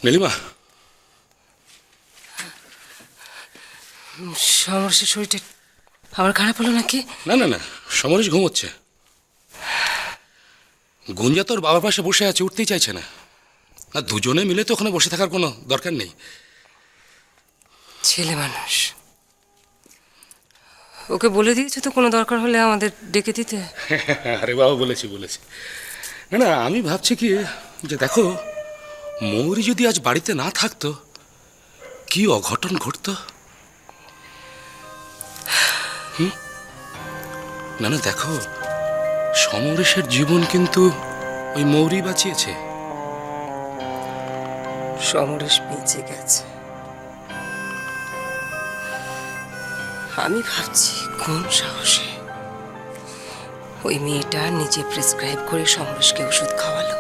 নীলিমা, সমরেশের শরীরটা আবার খারাপ হলো নাকি? না না না, সমরেশ ঘুমোচ্ছে। গুঞ্জা তোর বাবার পাশে বসে আছে, উঠতেই চাইছে না। না, দুজনে মিলে তো ওখানে বসে থাকার কোনো দরকার নেই। ছেলে মানুষ, ওকে বলে দিয়েছে তো কোনো দরকার হলে আমাদের ডেকে দিতে। আরে বাবা, বলেছি বলেছি। না না, আমি ভাবছি কি যে দেখো, মৌরি যদি আজ বাড়িতে না থাকতো, কি অঘটন ঘটতো। না না, দেখো, সমরেশের জীবন কিন্তু ওই মৌরি বাঁচিয়েছে। সমরেশ বেঁচে গেছে, আমি ভাবছি কোন সাহসে ওই মেয়েটা নিজে প্রেসক্রাইব করে সমরেশকে ওষুধ খাওয়ালো।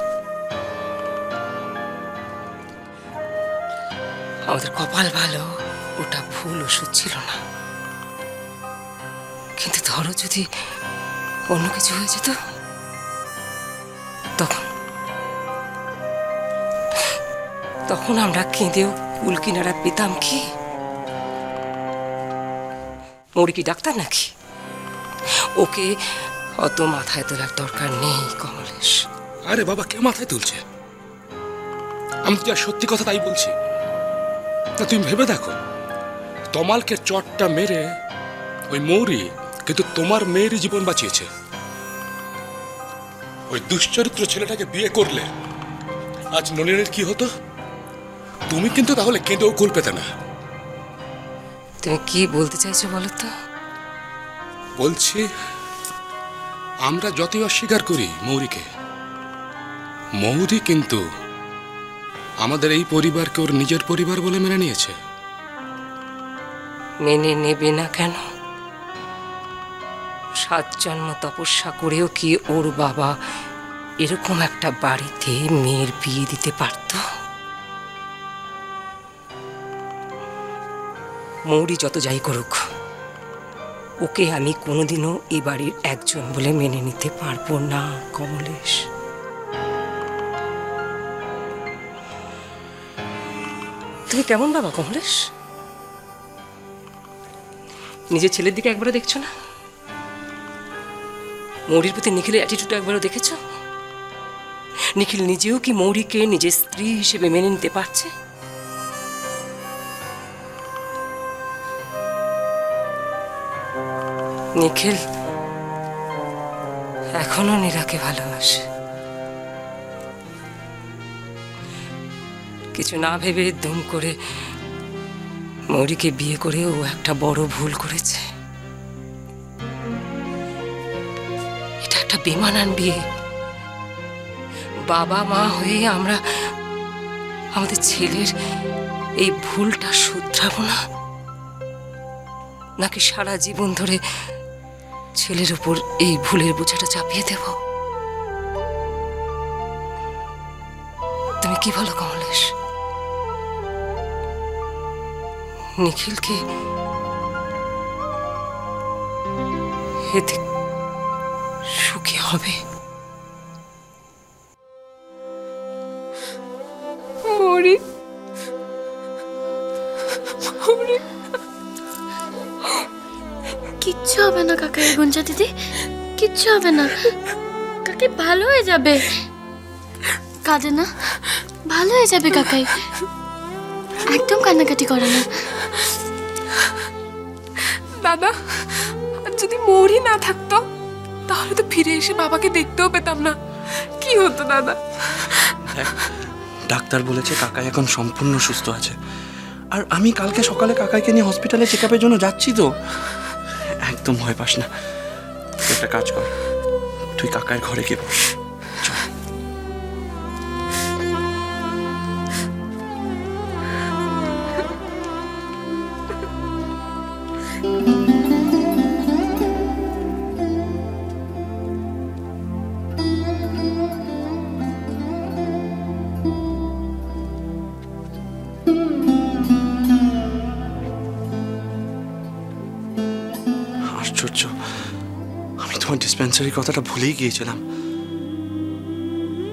আমাদের কপাল ভালো, ওটা ভুল ওষুধ ছিল না। কিন্তু ধরো যদি অন্য কিছু হয়ে যেত, তখন তখন আমরা কেঁদেও কুল কিনারা পেতাম কি? মৌরি কি ডাক্তার নাকি? ওকে অত মাথায় তোলার দরকার নেই কমলেশ। আরে বাবা, কে মাথায় তুলছে? আমি তো যা সত্যি কথা তাই বলছি। না, তুমি ভেবে দেখো, তমালকে চটটা মেরে ওই মৌরি কিন্তু তোমার মেয়েরই জীবন বাঁচিয়েছে। ওই দুশ্চরিত্র ছেলেটাকে বিয়ে করলে আজ নলিনের কি হতো? তুমি কিন্তু তাহলে কেঁদেও কুল পেতে না। তুমি কি বলতে চাইছো বলো তো? বলছি, আমরা যতই অস্বীকার করি মৌরিকে, মৌরি কিন্তু আমাদের এই পরিবারকে ওর নিজের পরিবার বলে মেনে নিয়েছে। মেনে নেবে না কেন? 7 জন্ম তপস্যা করেও কি ওর বাবা এরকম একটা বাড়িতে মেয়ের বিয়ে দিতে পারত? মৌরি যত যাই করুক, ওকে আমি কোনোদিনও এ বাড়ির একজন বলে মেনে নিতে পারবো না কমলেশ। তুমি কেমন বাবা কমলেশ? নিজের ছেলের দিকে একবারও দেখছো না? মৌরির প্রতি নিখিলের অ্যাটিটিউড একবারও দেখেছো? নিখিল নিজেও কি মৌরিকে নিজের স্ত্রী হিসেবে মেনে নিতে পারছে? নিখিল এখনো নীরাকে ভালোবাসে। কিছু না ভেবে দুম করে মৌরিকে বিয়ে করে ও একটা বড় ভুল করেছে। এটা একটা বেমানান বিয়ে। বাবা মা হয়ে আমরা আমাদের ছেলের এই ভুলটা শুধরাবো না, নাকি সারা জীবন ধরে ছেলের উপর এই ভুলের বোঝাটা চাপিয়ে দেব? তুমি কি বলো কমলেশ? নিখিলকে এতে সুখী হবে? মৌরি, মৌরি, কিচ্ছু হবে না কাকাই, গুঞ্জা দিদি, কিচ্ছু হবে না। কাকাই ভালো হয়ে যাবে, কাঁদে না, ভালো হয়ে যাবে কাকাই, একদম কান্নাকাটি করে না। দাদা, আর যদি মৌরি না থাকতো তাহলে তো ফিরে এসে বাবাকে দেখতেও পেতাম না। কি হতো দাদা? ডাক্তার বলেছে কাকাই এখন সম্পূর্ণ সুস্থ আছে। আর আমি কালকে সকালে কাকাইকে নিয়ে হসপিটালে চেক আপের জন্য যাচ্ছি তো। একদম ভয় পাস না। তুই একটা কাজ কর, তুই কাকাইয়ের ঘরে গিয়ে বস। আশ্চর্য, আমি তোমার ডিসপেন্সারির কথাটা ভুলেই গিয়েছিলাম।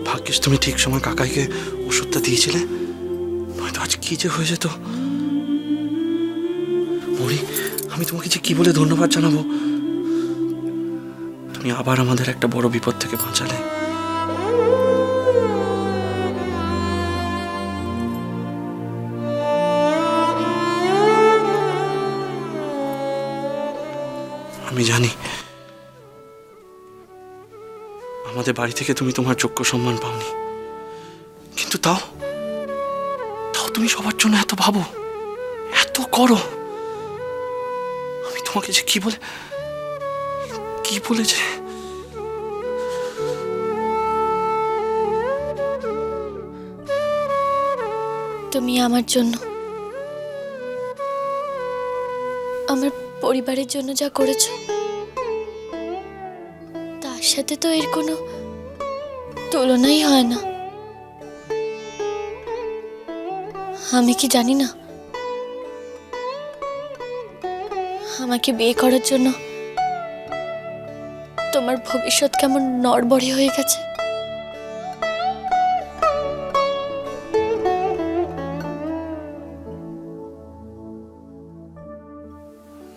ভাগ্যিস তুমি ঠিক সময় কাকাইকে ওষুধটা দিয়েছিলে, নয়তো আজ কি যে হয়ে যেত। মৌরি, আমি তোমাকে যে কি বলে ধন্যবাদ জানাবো। তুমি আবার আমাদের একটা বড় বিপদ থেকে বাঁচালে। আমি জানি আমাদের বাড়ি থেকে তুমি তোমার যোগ্য সম্মান পাওনি, কিন্তু তাও তুমি সবার জন্য এত ভাবো, এত করো। আমি তোমাকে যে কি বলে যে তুমি আমার জন্য, আমার পরিবারের জন্য যা করেছো তার সাথে তো এর কোনো তুলনাই হয় না। আমি কি জানি না আমাকে বিয়ে করার জন্য তোমার ভবিষ্যৎ কেমন নড়বড়ে হয়ে গেছে।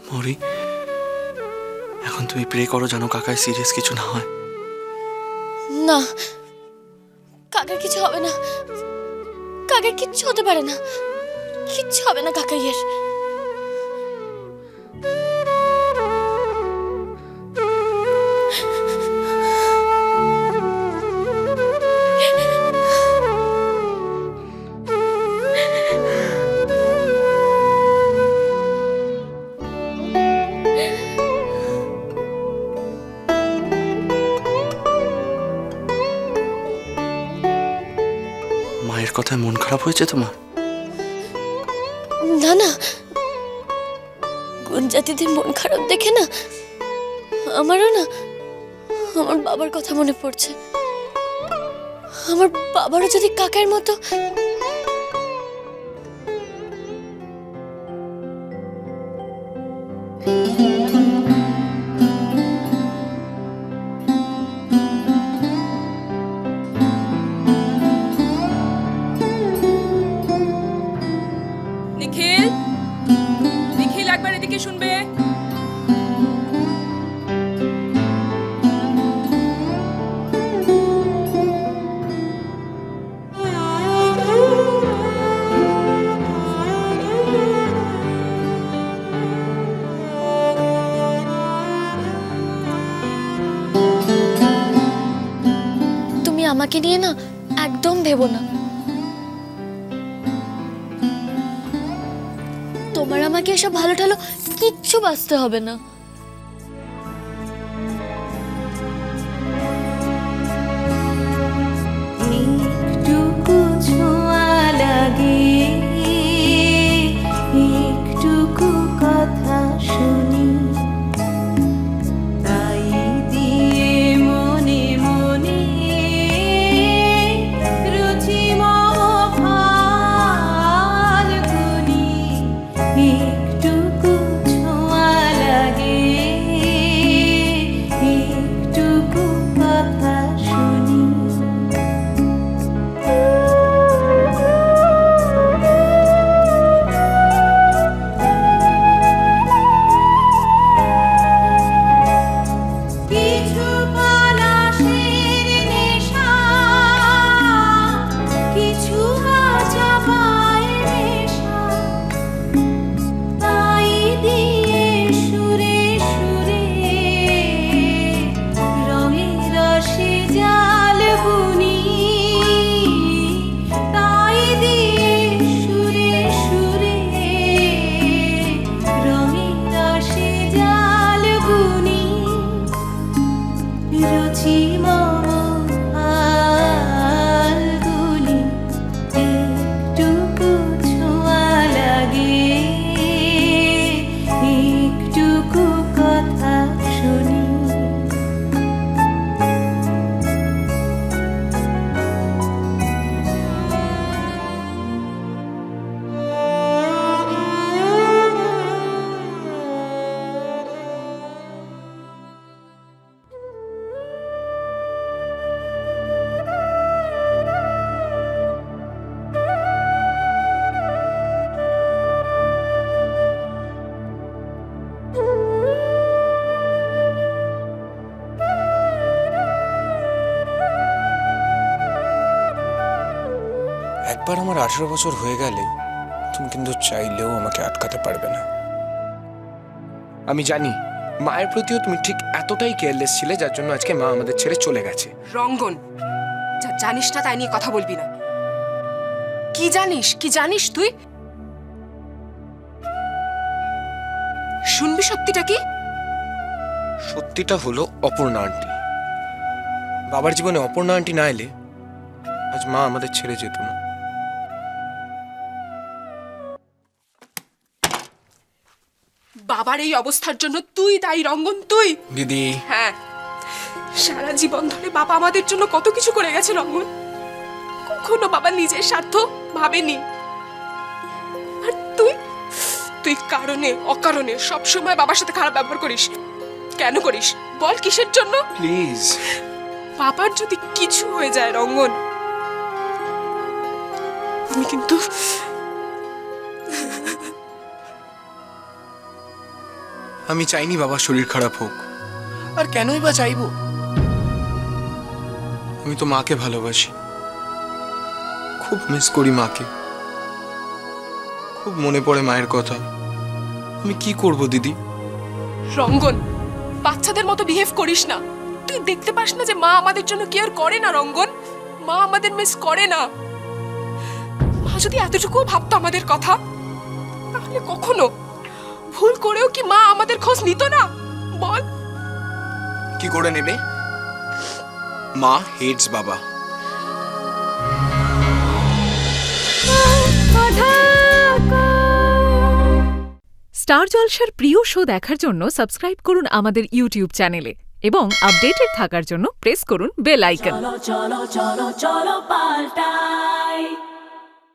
মৌরি, এখন তুমি প্রে করো যেন কাকায় সিরিয়াস কিছু না হয়। না, কাকার কিছু হবে না, কাকার কিচ্ছু হতে পারে না, কিচ্ছু হবে না কাকাইয়ের। মায়ের কথায় মন খারাপ হয়েছে তোমার? না না, গুঞ্জা দিদির মন খারাপ দেখে না আমারও না আমার বাবার কথা মনে পড়ছে। আমার বাবারও যদি কাকার মতো নিখিল, নিখিল একবার এদিকে শুনবে। তুমি আমাকে নিয়ে না একদম ভেবো না। তোমার আমাকে এসব ভালো টালো কিচ্ছু বাঁচতে হবে না। একটুকু ছোঁয়া লাগে, একটুকু কথা শুনি, তাই দিয়ে মনে মনে রুচি ফাল্গুনি। একটুকু ছোঁয়া লাগে, একবার আমার 18 বছর হয়ে গেলে তুমি কিন্তু চাইলেও আমাকে আটকাতে পারবে না। আমি জানি মায়ের প্রতিও তুমি ঠিক এতটাই কেয়ারলেস ছিলে, যার জন্য আজকে মা আমাদের ছেড়ে চলে গেছে। রঙ্গন, যা জানিস না তাই নিয়ে কথা বলবি না। কি জানিস তুই? শুনবি সত্যিটা কি? সত্যিটা হলো অপর্ণা আন্টি। বাবার জীবনে অপর্ণা আন্টি না এলে আজ মা আমাদের ছেড়ে যেত না। বাবার এই অবস্থার জন্য তুই দায়ী রঙ্গন, তুই। দিদি, হ্যাঁ, সারা জীবন ধরে বাবা আমাদের জন্য কত কিছু করে গেছে রঙ্গন। কখনো বাবা নিজের স্বার্থ ভাবেনি। আর তুই কারণে অকারণে সবসময় বাবার সাথে খারাপ ব্যবহার করিস। কেন করিস বল, কিসের জন্য? প্লিজ। বাবার যদি কিছু হয়ে যায় রঙ্গন, আমি কিন্তু আমি চাইনি বাবার শরীর খারাপ হোক, আর কেনই বা চাইবো? আমি তো মাকে ভালোবাসি, খুব মিস করি মাকে, খুব মনে পড়ে মায়ের কথা। আমি কি করব দিদি? রঙ্গন, বাচ্চাদের মতো বিহেভ করিস না। তুই দেখতে পাস না যে মা আমাদের জন্য কেয়ার করে না রঙ্গন? মা আমাদের মিস করে না। মা যদি এতটুকুও ভাবতো আমাদের কথা, তাহলে কখনো ভুল করেও কি মা আমাদের খোঁজ নিত না? বল। কি করে নেবে? মা হেটস বাবা। স্টার জলসার প্রিয় শো দেখার জন্য সাবস্ক্রাইব করুন আমাদের ইউটিউব চ্যানেলে এবং আপডেটেড থাকার জন্য প্রেস করুন বেল আইকন। চলো চলো চলো চলো পাল্টাই